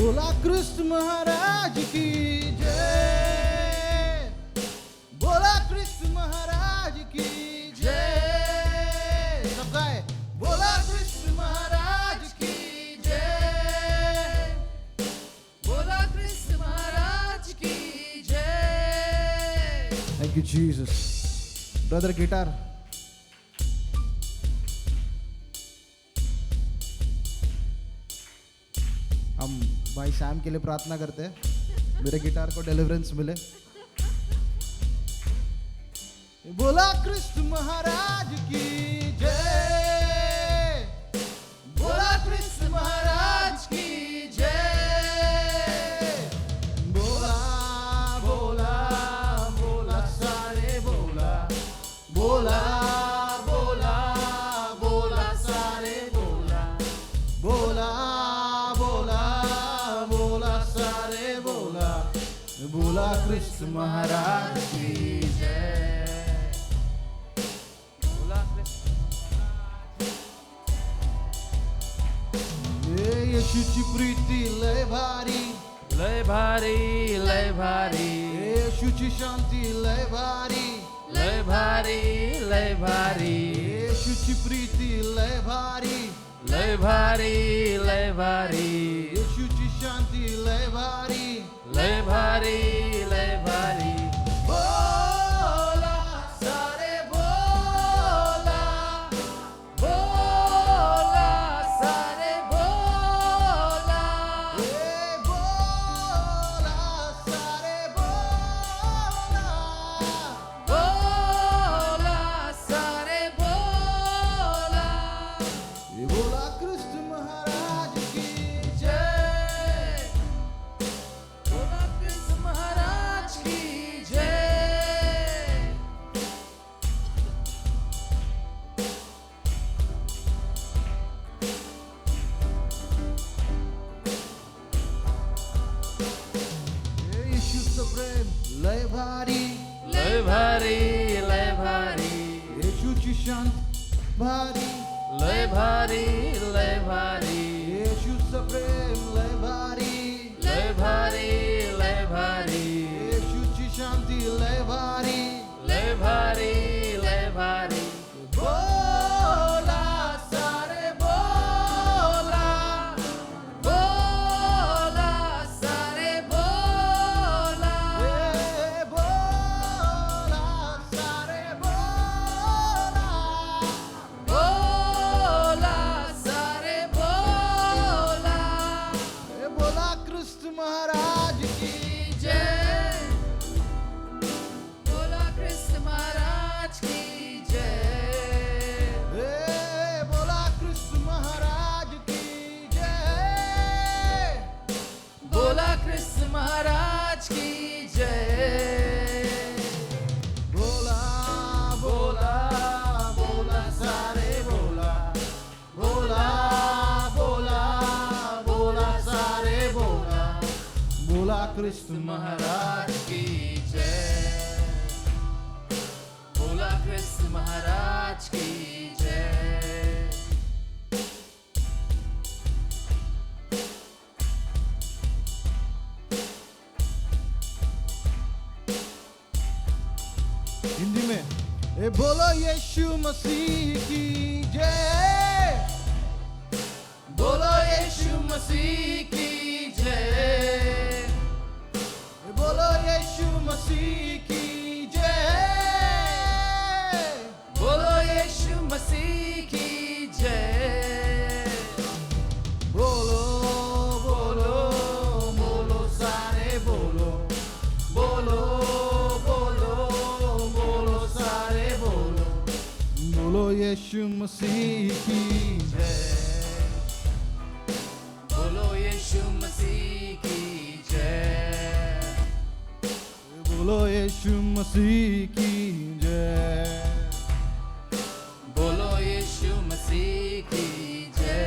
बोला कृष्ण महाराज की जय, बोला कृष्ण महाराज की जय। सब गाए, बोला कृष्ण महाराज की जय, बोला कृष्ण महाराज की जय। Thank you Jesus. Brother guitar. हम भाई सैम के लिए प्रार्थना करते हैं, मेरे गिटार को डिलीवरेंस मिले। बोला कृष्ण महाराज की जय, बोला कृष्ण महाराज की जय। बोला बोला बोला सारे बोला, बोला बोला बोला सारे बोला, बोला बोला बोला सारे बोला, बोला कृष्ण महाराज की जय, बोला कृष्ण येशूची प्रीती लय भारी, लय भारी, लय भारी, येशूची शांती लय भारी, लय भारी, लय भारी, येशूची प्रीती लय भारी, लय भारी, लय भारी, येशूची शांती लय भारी, लय भारी, लय भारी। बोला सारे बोला, बोला सारे बोला, बोला सारे बोला, बोला सारे बोला। बोला कृष्ण महाराज की जय, बोला कृष्ण महाराज की जय। येशूचं प्रेम लय भारी, लय भारी, लय भारी, येशूची शांती भारी, लय भारी, लय भारी, येशूचं प्रेम लय भारी, लय भारी, लय भारी, येशूची शांती लय भारी। लय भारी, लय भारी। बोला सारे बोला, बोला सारे बोला, बोला सारे बोला, बोला सारे बोला। बोला कृष्ण महाराज की जय, बोला कृष्ण महाराज की जय, बोला कृष्ण महाराज की जय, बोला कृष्ण महाराज की जय। बोला बोला बोला सारे बोला, बोला बोला बोला सारे बोला, बोला कृष्ण महाराज की जय, बोला कृष्ण महाराज की जय। हिंदी में बोलो यीशु मसीह की जय, बोलो यीशु मसीह की जय, बोलो यीशु मसीह की जय, बोलो यीशु मसीह की जय। बोलो बोलो बोलो सारे बोलो, बोलो बोलो बोलो सारे बोलो, बोलो यीशु मसीह की जय, बोलो यीशु मसीह की जय, बोलो यीशु मसीह की जय। बोलो यीशु मसीह की जय।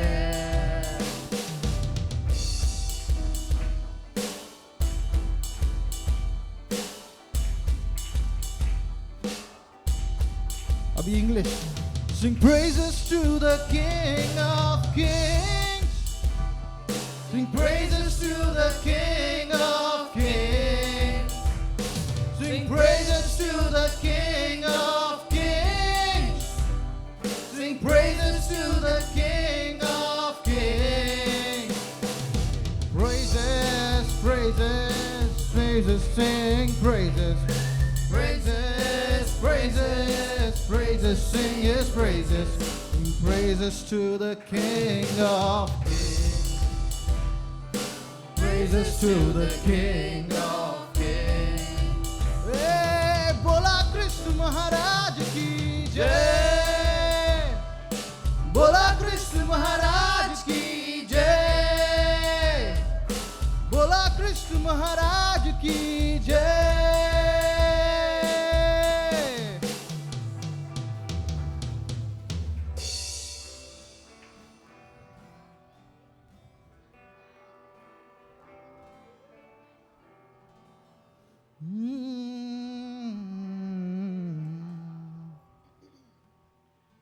अभी English. Sing praises to the King of Kings, Sing praises to the King of Kings. Sing praises to the King of Kings. Sing praises to the King of Kings. Praises, praises, praises, sing praises. Praises, praises, praises, sing his praises. Sing praises to the King of Kings. Praises to the King of Kings. Hey, bola Krishna Maharaj ki jai. Bola Krishna Maharaj ki jai. Bola Krishna Maharaj ki jai.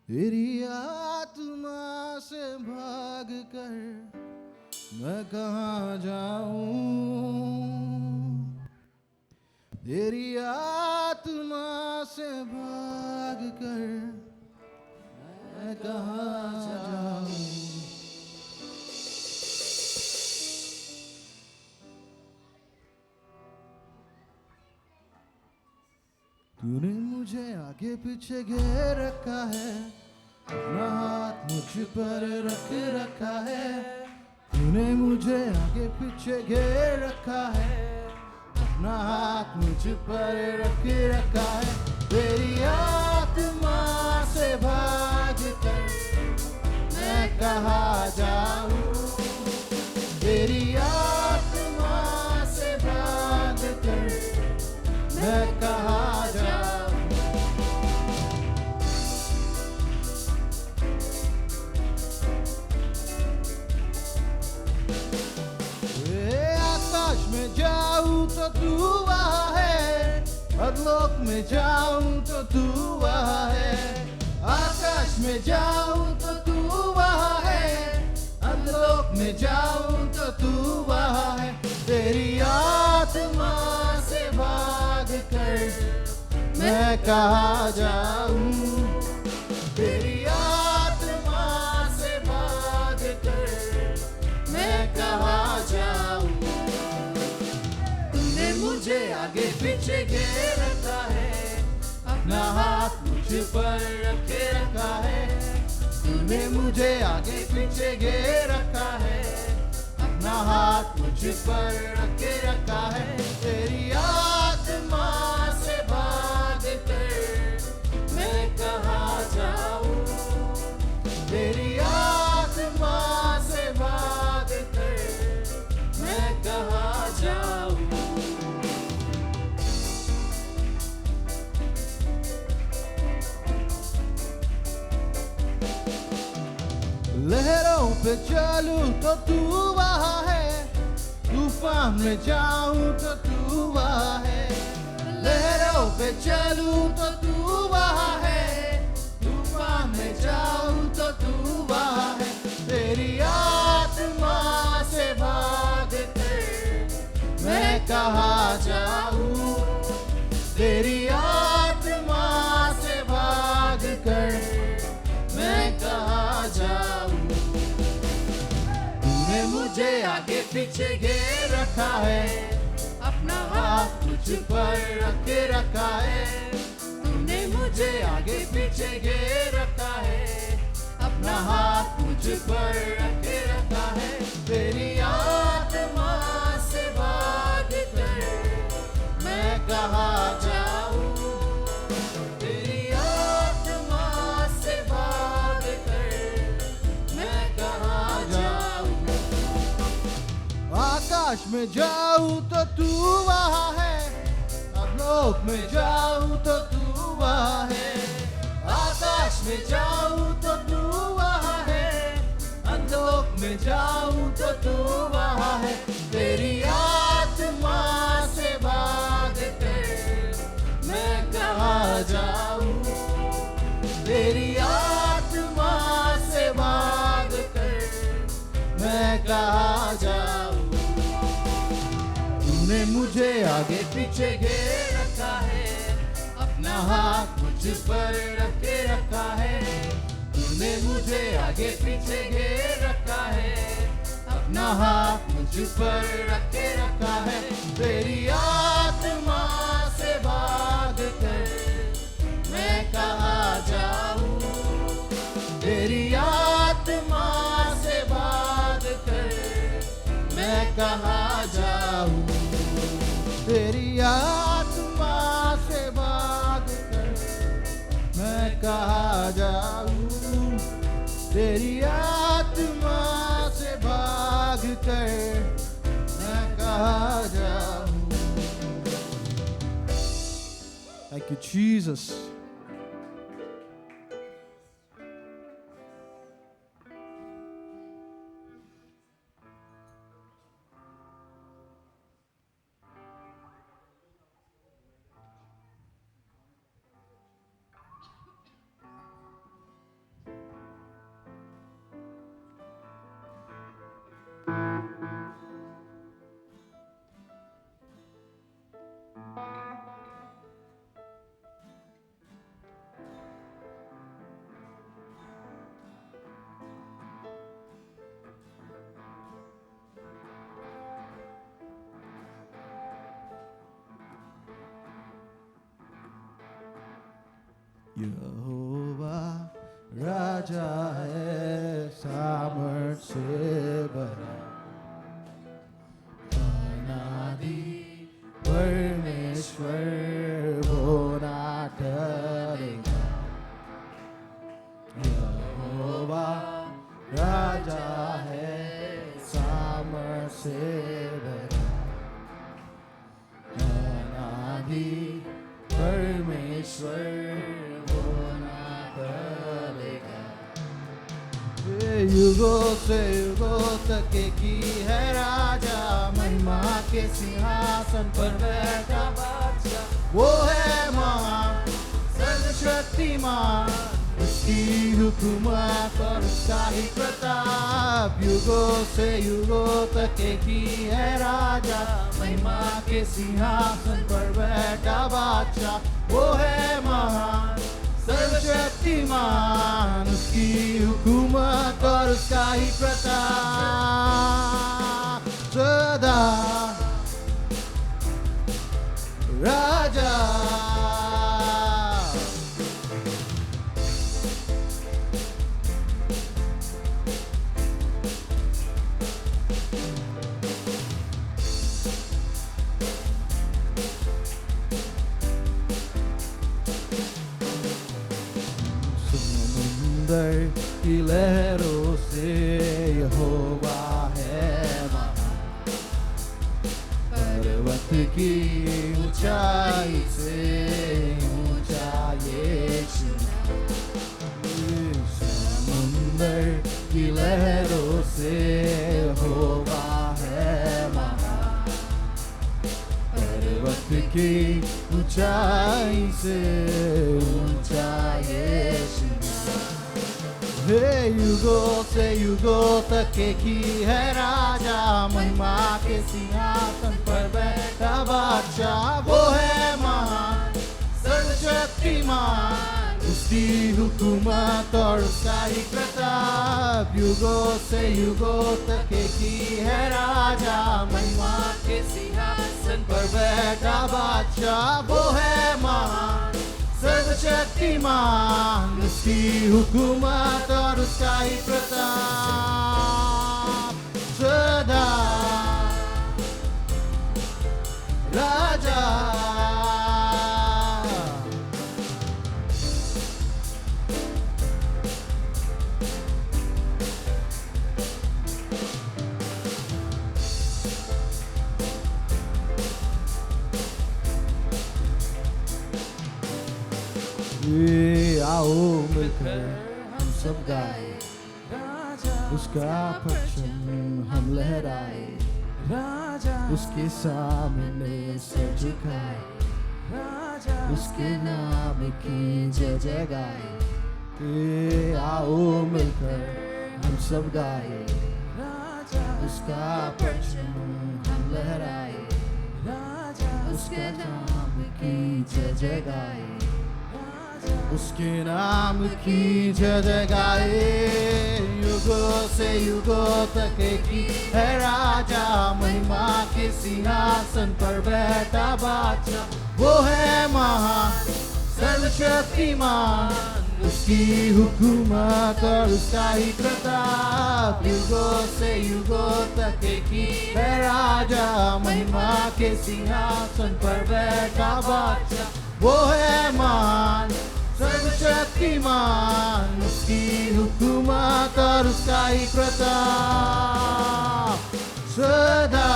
तेरी आत्मा से भाग कर मैं कहाँ जाऊं? तेरी आत्मा से भाग कर मैं कहाँ जाऊं? तूने मुझे आगे पीछे घेर रखा है, अपना हाथ मुझ पर रख रखा है। तूने मुझे आगे पीछे घेर रखा है, अपना हाथ मुझ पर रख रखा है। तेरी आत्मा से भाग कर मैं कहाँ जाऊं? तेरी आत्मा से भाग कर मैं कहाँ जाऊं? आकाश में जाऊं तो तू वहाँ है, अधलोक में जाऊं तो तू वहाँ है। आकाश में जाऊं तो तू वहाँ है, अधलोक में जाऊं तो तू वहाँ है। तेरी आत्मा से भाग कर मैं कहाँ जाऊं? तेरी आत्मा से भाग कर मैं कहाँ जाऊं? तूने मुझे आगे पीछे घेर रखा है, अपना हाथ मुझ पर रखे रखा है। तूने मुझे आगे पीछे घेर रखा है, अपना हाथ मुझ पर रखे रखा है। तेरी आत्मा से भाग कर मैं कहाँ जाऊं? तेरी आत्मा से भाग कर मैं कहाँ जाऊं? लहरों पे चलूं तो तू वहाँ है, तूफान में जाऊं तो तू वहाँ है। लहरों पे चलूं तो तू वहाँ है, तूफान में जाऊं तो तू वहाँ है। तेरी आत्मा से भाग कर मैं कहाँ जाऊं? तेरी आत्मा से भाग कर मैं कहाँ जाऊं? तूने मुझे आगे पीछे घेर रखा है, अपना हाथ मुझ पर रख रखा है। तूने मुझे आगे पीछे घेर रखा है, अपना हाथ मुझ पर रख रखा है। तेरी आत्मा से भाग कर मैं कहाँ जाऊं? तेरी आत्मा से भाग कर मैं कहाँ जाऊं? आकाश में जाऊं तो तू वहाँ है, अधलोक में जाऊं तो तू वहाँ है। आकाश में जाऊं तो तू वहाँ है, अधलोक में जाऊं तो तू वहाँ है। तेरी आत्मा से भाग कर मैं कहाँ जाऊं? तेरी आत्मा से भाग कर मैं कहाँ जाऊं? मुझे आगे पीछे घेर रखा है, अपना हाथ मुझ पर रख के रखा है। तूने मुझे आगे पीछे घेर रखा है, अपना हाथ मुझ पर रख के रखा है। तेरी आत्मा से भाग कर मैं कहाँ जाऊँ, तेरी आत्मा से भाग कर मैं कहाँ जाऊँ, तेरी आत्मा से भाग कर मैं कहाँ जाऊँ, तेरी आत्मा से भाग कर मैं कहाँ जाऊँ। Thank you, Jesus. यहोवा राजा है सामर्थ से भरा, अनादि परमेश्वर वो ना डरेगा। यहोवा राजा है सामर्थ से भरा, अनादि परमेश्वर युगों से युगों तक की है राजा, महिमा के सिंहासन पर बैठा बादशाह। वो है महान सर्वशक्तिमान, उसकी हुकूमत और उसका ही प्रताप। युगों से युगों तक की है राजा, महिमा के सिंहासन पर बैठा बादशाह। वो है महान सर्वशक्तिमान, उसकी हुकूमत और उसका ही प्रताप। सदा राजा की लहरों से यहोवा है महान, पर्वत की ऊंचाई से ऊंचा यीशु। समुंदर की लहरों से यहोवा है महान, पर्वत की ऊंचाई से ऊंचा यीशु। हे युगों से युगों तक की है राजा, महिमा के सिंहासन पर बैठा बादशाह। वो है महान सर्वशक्तिमान, उसकी हुकूमत और उसका ही प्रताप। युगों से युगों तक की है राजा, महिमा के सिंहासन पर बैठा बादशाह। वो है महान सर्वशक्तिमान, उसकी हुकूमत और उसका ही प्रताप। सदा राजा आओ मिलकर हम सब गाए, उसका परचम हम लहराए, उसके सामने सर झुकाए, उसके नाम की जय जय गाए। आओ मिलकर हम सब गाए, उसका परचम हम लहराए, उसके नाम की जय जय गाए, उसके नाम की जय जय गाए। युगों से युगों तक एक ही है राजा, महिमा के सिंहासन पर बैठा बादशाह। वो है महान सर्वशक्तिमान, उसकी हुकूमत और उसका ही प्रताप। युगों से युगों तक एक ही है राजा, महिमा के सिंहासन पर बैठा बादशाह। वो है महान सर्वशक्तिमान, उसकी हुकूमत और उसका ही प्रताप। सदा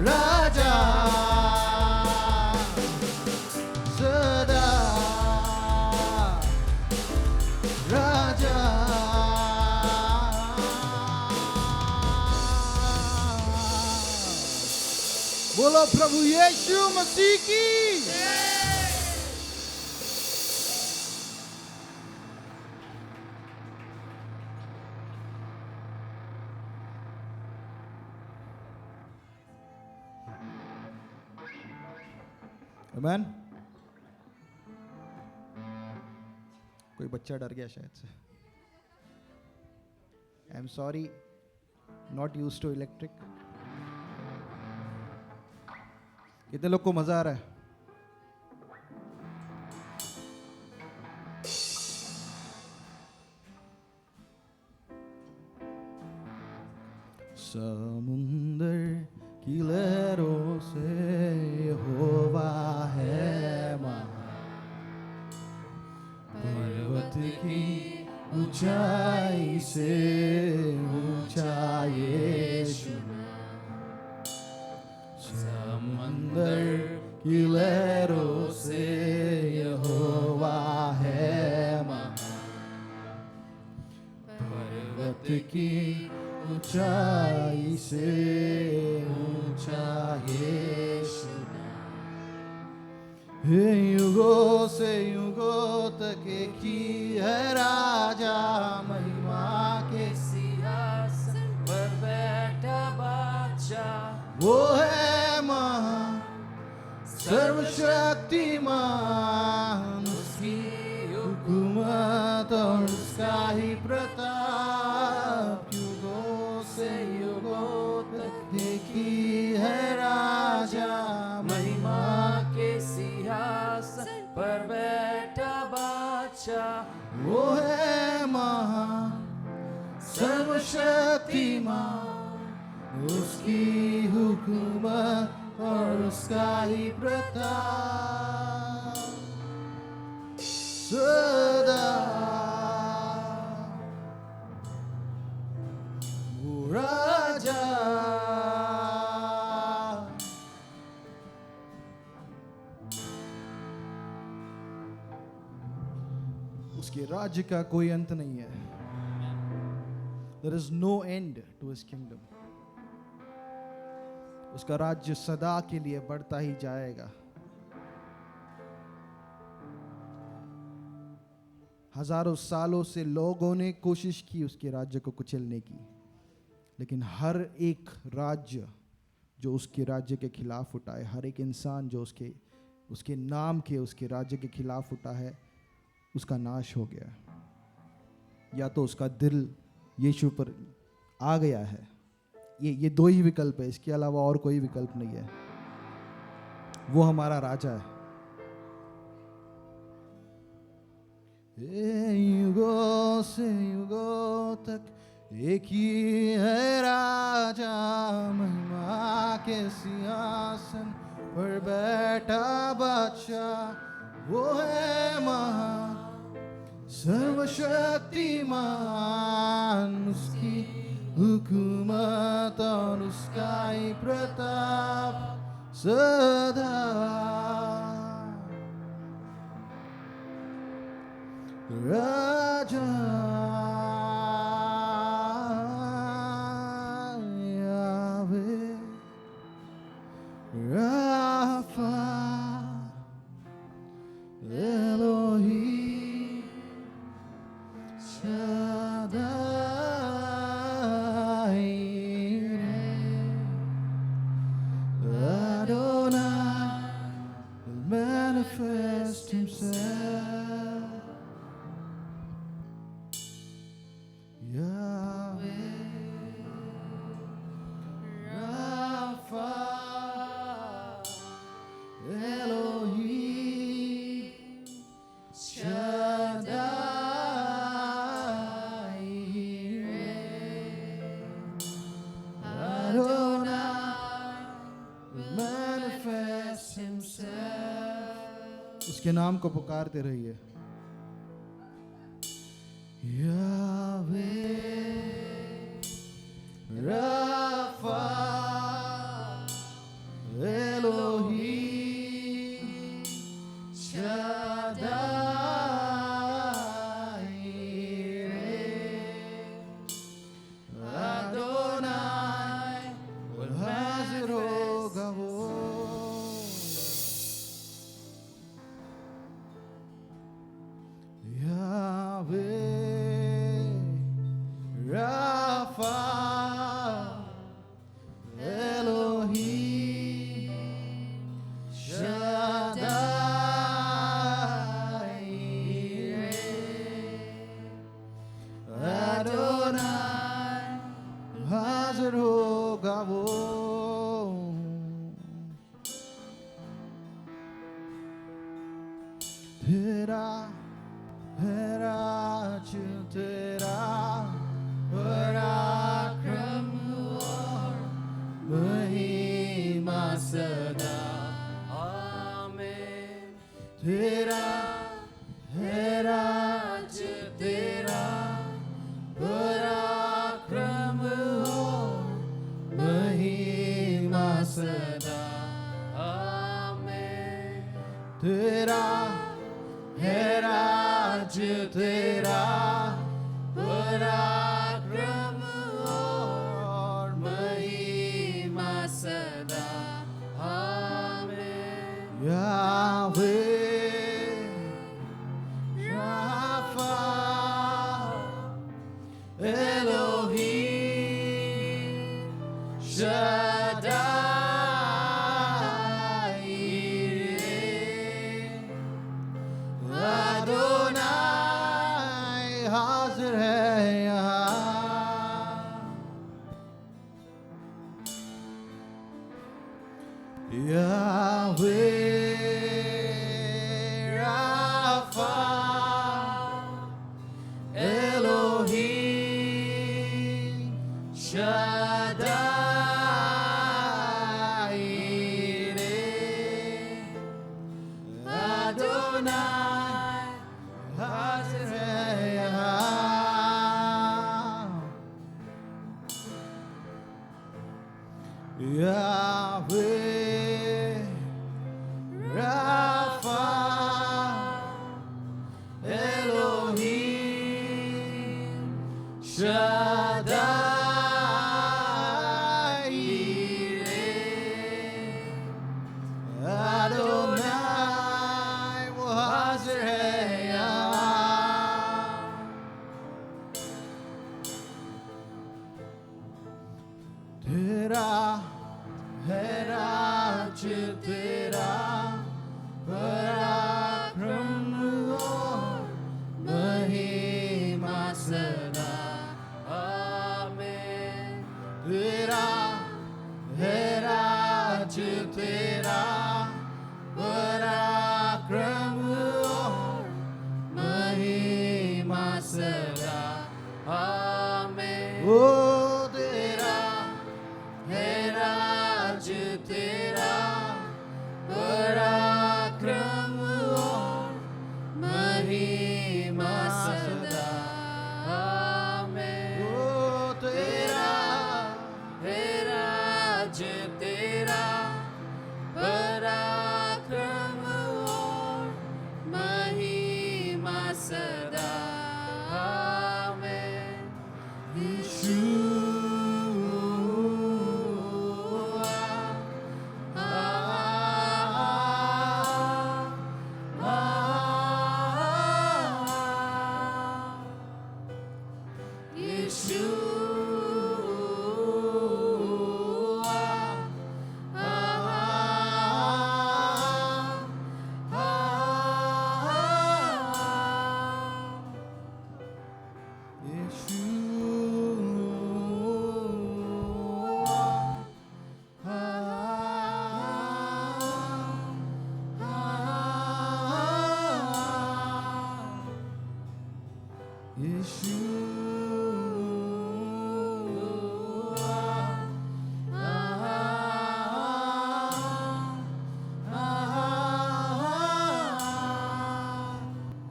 राजा, सदा राजा। बोलो प्रभु यीशु मसीह की। आमीन। कोई बच्चा डर गया शायद से। I am sorry, not used to electric. कितने लोग को मजा आ रहा है? समुंदर की लहरों से यहोवा है महान, पर्वत की ऊंचाई से ऊंचा यीशु। समंदर की लहरों से यहोवा है महान, पर्वत की ऊंचाई से ऊंचा यीशु। युगों से युगों तक एक ही है राजा, महिमा के सिंहासन पर बैठा बादशाह। वो है महान सर्वशक्तिमान, उसकी हुकूमत और उसका ही प्रताप। युगों से युगों तक एक ही है राजा, महिमा के सिंहासन पर बैठा बादशाह। वो है महान सर्वशक्तिमान, उसकी हुकूमत और उसका ही प्रताप। सदा वो राजा, उसके राज्य का कोई अंत नहीं है। There is no end to his kingdom. उसका राज्य सदा के लिए बढ़ता ही जाएगा। हजारों सालों से लोगों ने कोशिश की उसके राज्य को कुचलने की, लेकिन हर एक राज्य जो उसके राज्य के खिलाफ उठा है, हर एक इंसान जो उसके नाम के उसके राज्य के खिलाफ उठा है, उसका नाश हो गया। या तो उसका दिल यीशु पर आ गया है। ये दो ही विकल्प है, इसके अलावा और कोई विकल्प नहीं है। वो हमारा राजा है। युगों से युगों तक एक ही है राजा, महिमा के सिंहासन पर बैठा बादशाह। वो है महान सर्वशक्तिमान, उसकी हुकूमत और उसका ही प्रताप सदा। राजा यावे राफा एलोही शादाई रे manifest himself. Yahweh, Rapha, Elohim, Shaddai, Adonai will manifest himself. उसके नाम को पुकारते रहिए. Yahweh, Rapha, Elohim, Shaddai, Adonai, will हाजिर होगा वो. Yahweh, Rapha, Elohim, Shaddai, Adonai, हाजिर होगा वो. तेरा है राज, तेरा पराक्रम और महिमा सदा. आमीन. तेरा है राज, तेरा पराक्रम और महिमा सदा. आमीन. तेरा है राज, तेरा पराक्रम और महिमा सदा. आमीन. Yahweh, Rapha, Elohim, Shaddai, Adonai, हाजिर है यहाँ. Yahweh, Rapha, Elohim, Shaddai, Adonai, हाजिर है यहाँ. Yahweh, Rapha, Elohim, Shaddai, Adonai, वो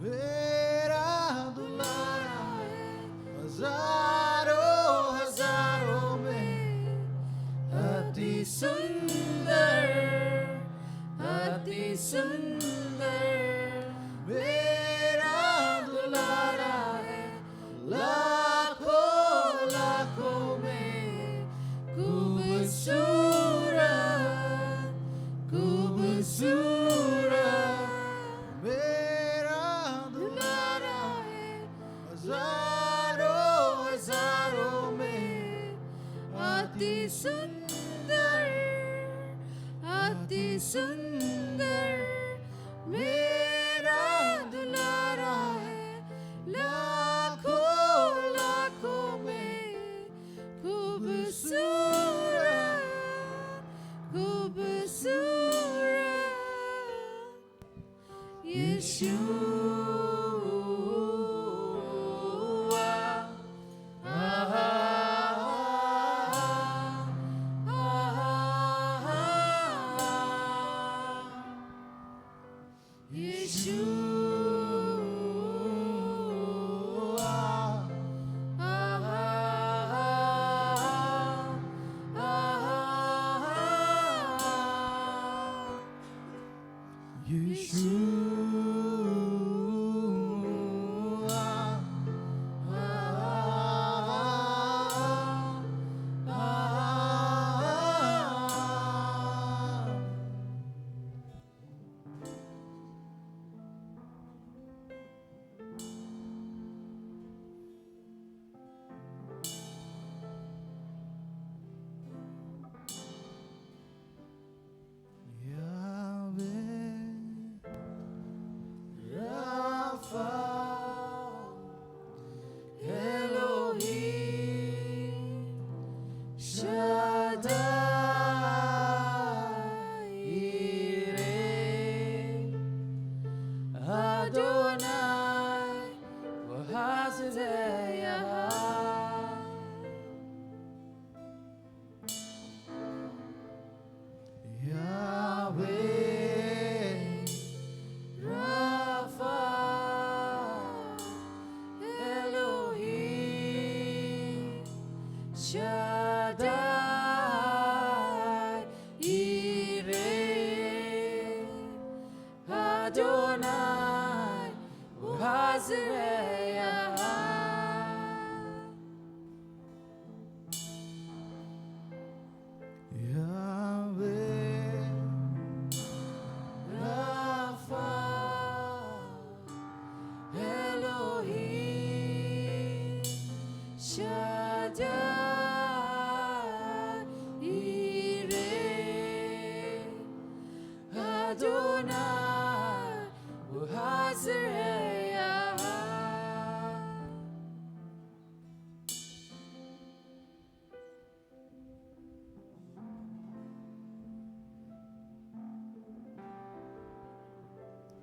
मेरा दुलारा हजारों हजारों में अति सुंदर, अति सुंदर मेरा दुलारा है लाखों लाखों में खूबसूरत, खूबसूरत मेरा दुलारा है हजारों हजारों में अति सुंदर, अति सुंदर मेरा दुलारा है लाखों लाखों में खूबसूरत, खूबसूरत यीशुआ।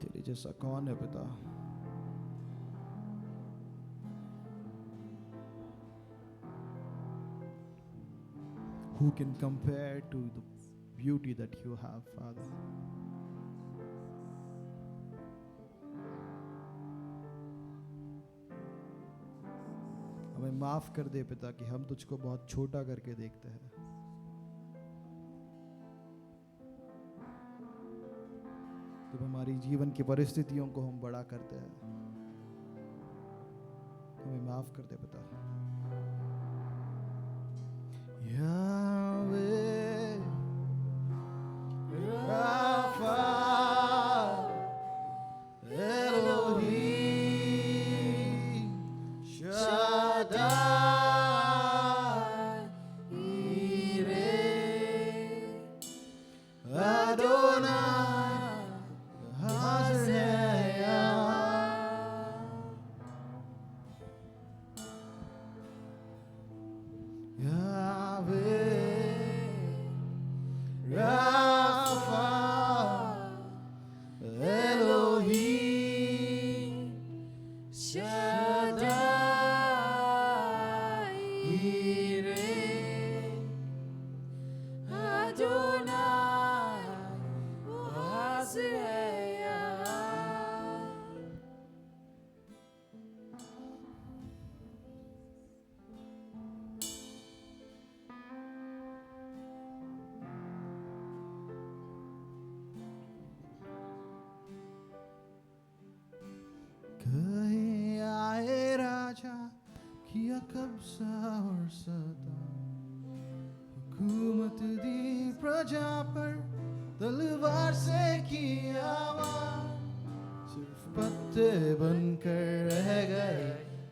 तेरे जैसा कौन है पिता? Who can compare to the beauty that you have, Father? हमें माफ कर दे पिता कि हम तुझको बहुत छोटा करके देखते हैं। जब हमारी जीवन की परिस्थितियों को हम बड़ा करते हैं, हमें माफ कर दे पिता। Yahweh, Rapha, Elohim, Shaddai, Yireh, Adonai, Hazael. Yahweh, Rapha, फरिश्ते बनकर रह गए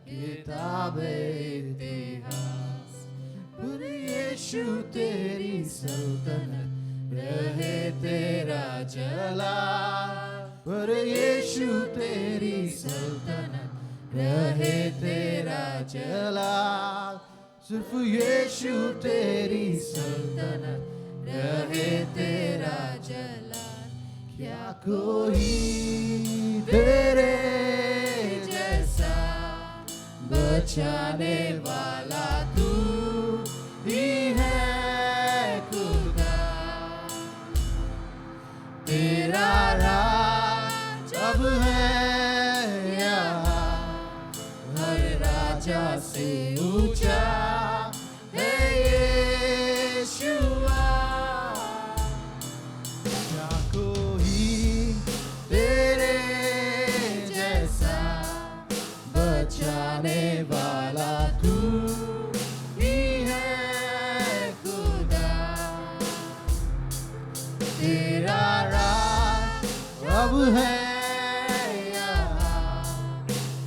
किताबे इतिहास। पर यीशु तेरी सल्तनत रहे तेरा जलाल। पर यीशु तेरी सल्तनत रहे तेरा जलाल। सिर्फ यीशु तेरी सल्तनत रहे तेरा जलाल। क्या कोई तेरे जैसा बचाने वाला तू ही है खुदा। तेरा राज अब है यहाँ, हर राजा से ऊंचा है यीशुआ। क्या कोई तेरे जैसा बचाने वाला तू ही है खुदा। तेरा राज अब है यहाँ,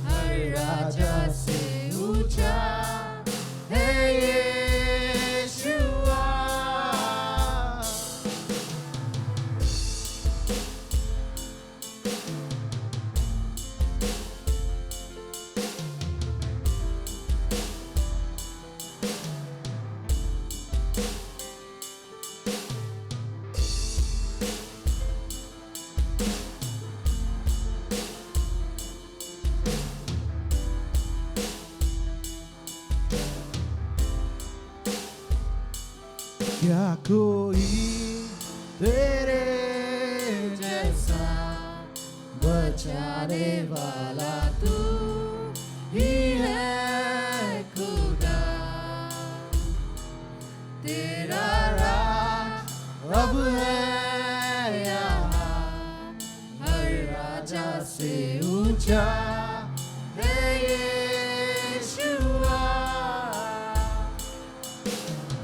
हर राजा से ऊंचा है यीशुआ। क्या कोई तेरे जैसा बचाने वाला तू ही है खुदा। तेरा राज अब है यहाँ, हर राजा से ऊंचा है यीशुआ।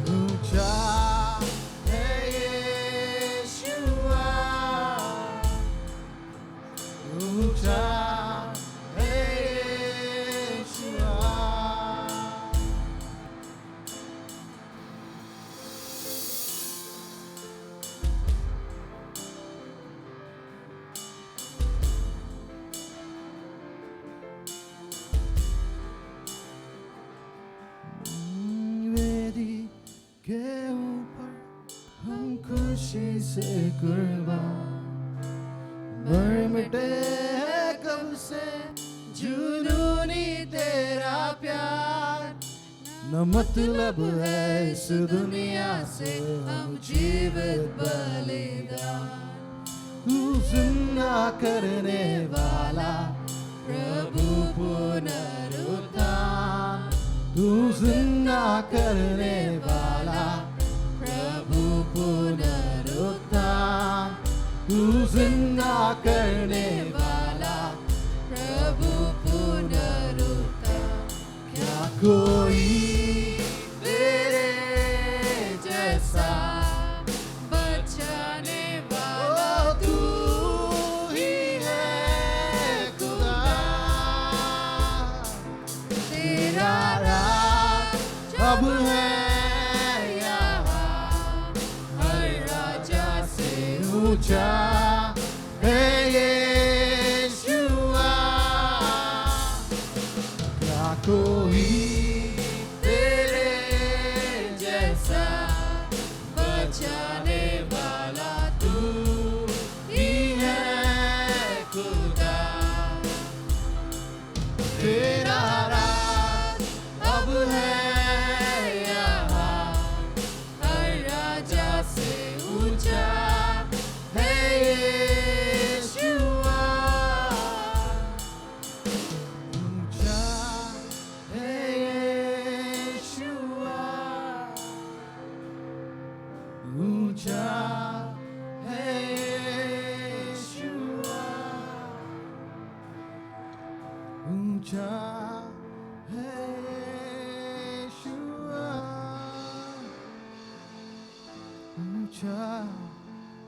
ऊंचा ऊंचा है यीशुआ। वेदी के ऊपर हम खुशी से कुर्बान, मर मिटे कब से जुनूनी तेरा प्यार। न मतलब है इस दुनिया से हम जीवित बलिदान। तू जिंदा करने वाला प्रभु पुनरुत्थान। तू जिंदा करने वाला प्रभु पुनरुत्थान। तू जिंदा करने वाला प्रभु पुनरुत्थान। क्या कोई तेरे जैसा बचाने वाला तू ही है खुदा। तेरा राज अब है यहाँ, हर राजा से ऊंचा है यीशुआ। क्या कोई तेरे जैसा बचाने वाला तू ही है खुदा। तेरा राज अब है यहाँ, हर राजा से ऊंचा है यीशुआ। ऊंचा है यीशुआ। ऊंचा है यीशुआ। ऊंचा है यीशुआ। ऊंचा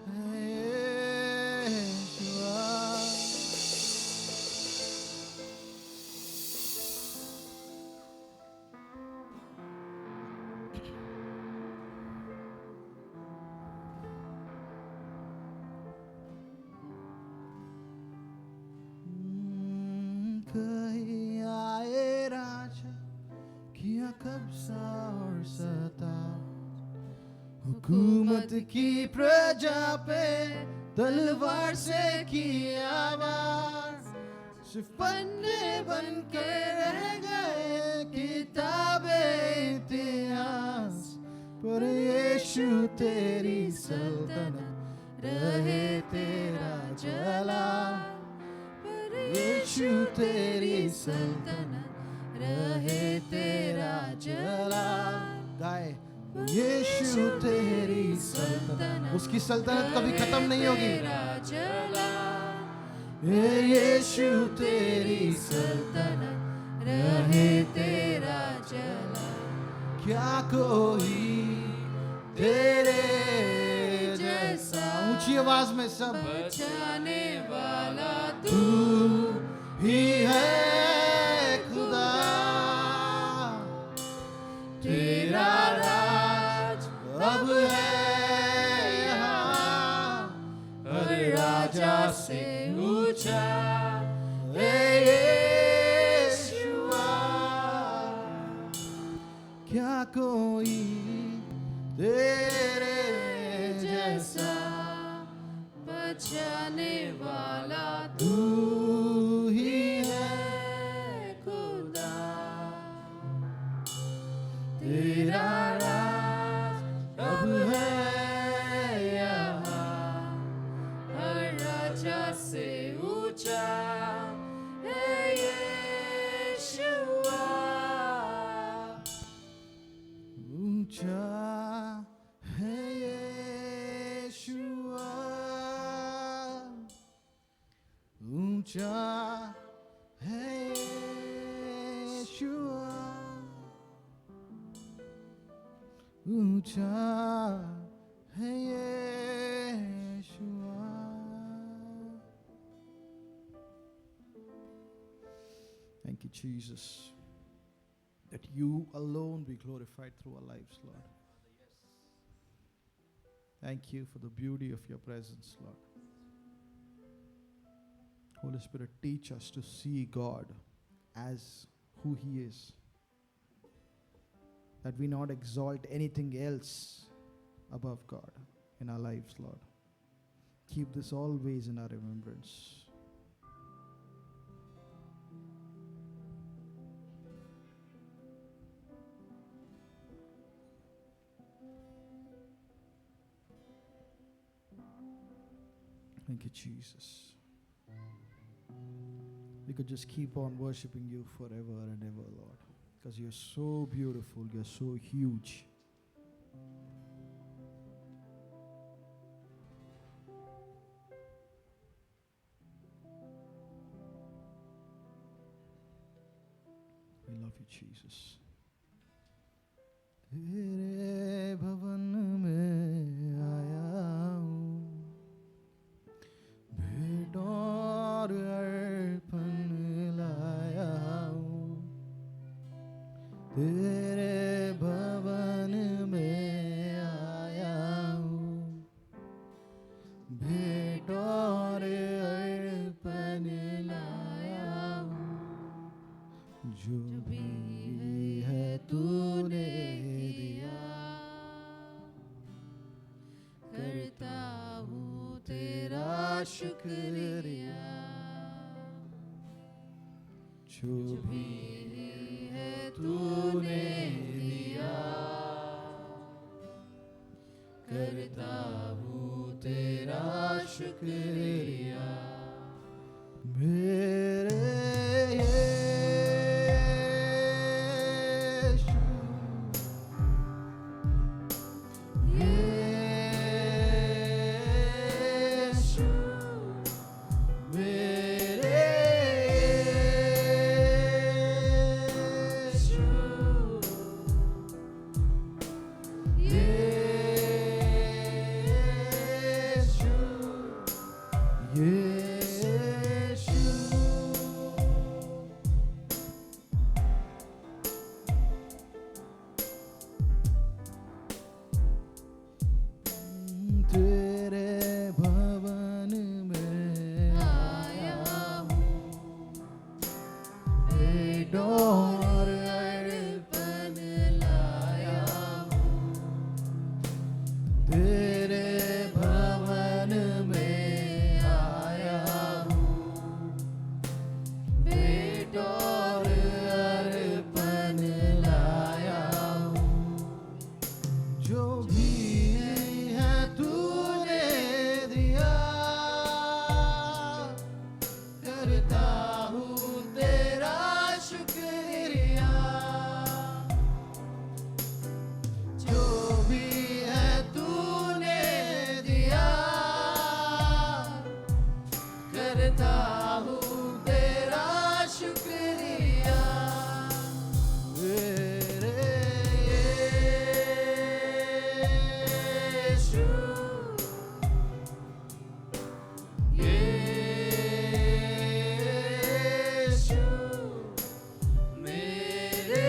है यीशुआ। कहीं आए राजा, किया कब्जा और सता, हुकूमत की प्रजा पे तलवार से किया वार, सिर्फ पन्ने बन के रह गए किताबे इतिहास, पर यीशु तेरी सल्तनत रहे तेरा जलाल, पर यीशु तेरी सल्तनत रहे तेरा जलाल। गाए यीशु तेरी सल्तनत, उसकी सल्तनत कभी खत्म नहीं होगी। यीशु तेरी सल्तनत रहे तेरा जलाल, क्या कोई तेरे जैसा, ऊंची आवाज में सब, बचाने वाला तू ही है खुदा, तेरा राज अब है यहाँ, हर राजा से ऊंचा है यीशुआ, क्या कोई तेरे जैसा, बचाने वाला तू ही है खुदा, तेरा राज अब है यहाँ, हर राजा से ऊंचा है यीशुआ, ऊंचा है यीशुआ, ऊंचा है यीशुआ, ऊंचा है यीशुआ। Thank you, Jesus, that you alone be glorified through our lives, Lord. Thank you for the beauty of your presence, Lord. Holy Spirit, teach us to see God as who He is, that we not exalt anything else above God in our lives, Lord. Keep this always in our remembrance. Thank you, Jesus. We could just keep on worshiping you forever and ever, Lord, because you're so beautiful, you're so huge. We love you, Jesus. तेरे भवन में आया हूँ, भेंट और अर्पण लाया हूँ, तेरे भवन में आया हूँ, भेंट और अर्पण लाया हूँ, जो भी है तूने दिया, करता हूँ तेरा शुक्रिया, जो भी है तूने दिया, करता हूँ तेरा शुक्रिया, मेरे भेंटों और अर्पण लाया हूँ, तेरे भवन में आया हूँ, भेंट और अर्पण लाया हूँ। जो भी है तूने दिया, करता हूँ तेरा शुक्रिया। जो भी है तूने दिया, करता हूँ तेरा शुक्रिया। मेरे यीशु, यीशु, मेरे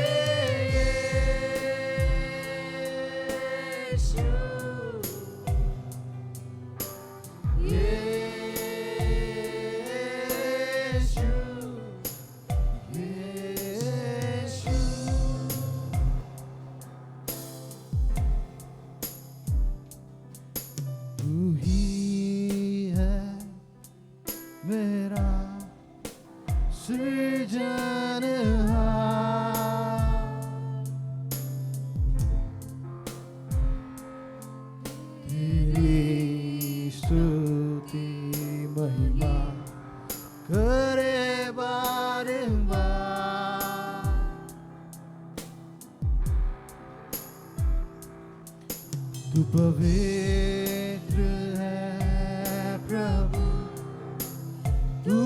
यीशु, यीशु, यीशु। तू ही है मेरा सृजनहार, तेरी स्तुति महिमा करे बारंबार। तू पवित्र है प्रभु, तू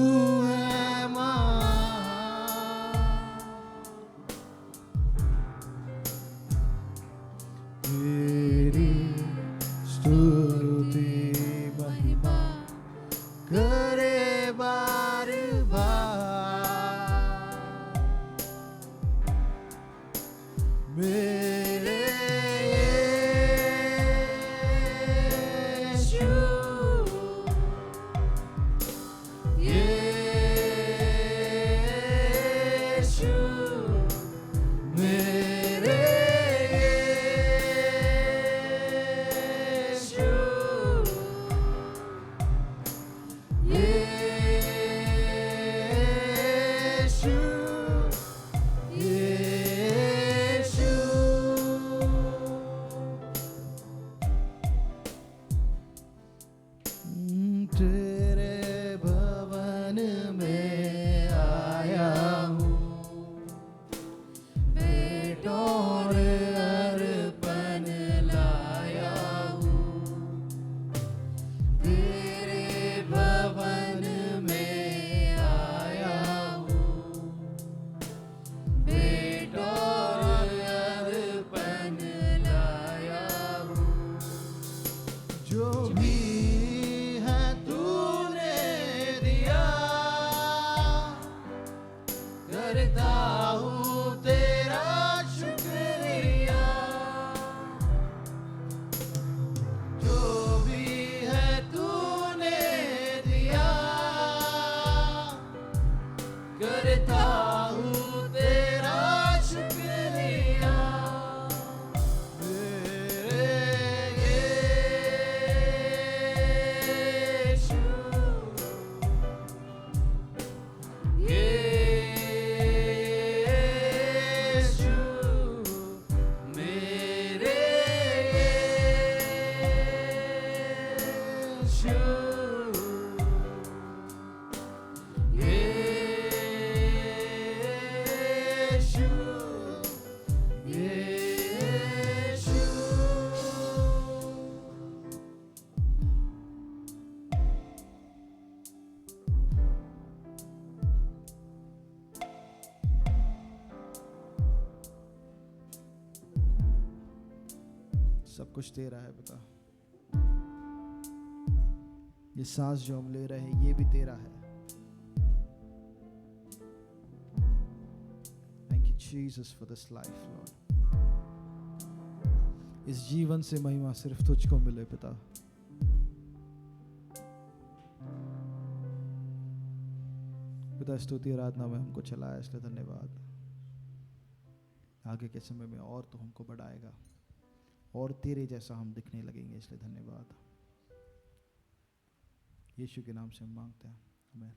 है महान, तेरी स्तुति महिमा करे बार बार। मेरे यीशु, यीशु, मेरे यीशु, यीशु, यीशु। तेरे भवन में आया हूँ, भेंट और अर्पण लाया हूँ, तेरे भवन में आया हूँ, भेंट और अर्पण लाया हूँ। जो भी है तूने दिया, करता हूँ तेरा शुक्रिया। जो भी है तूने दिया, करता हूँ तेरा शुक्रिया। मेरे यीशु, यीशु, मेरे यीशु, यीशु, यीशु। सब कुछ तेरा है पिता। ये सांस जो हम ले रहे हैं ये भी तेरा है। Thank you Jesus for this life, Lord. इस जीवन से महिमा सिर्फ तुझको मिले पिता। पिता स्तुति आराधना में हमको चलाया, इसलिए धन्यवाद। आगे के समय में और तो हमको बढ़ाएगा और तेरे जैसा हम दिखने लगेंगे, इसलिए धन्यवाद। यीशु के नाम से हम मांगते हैं, आमीन।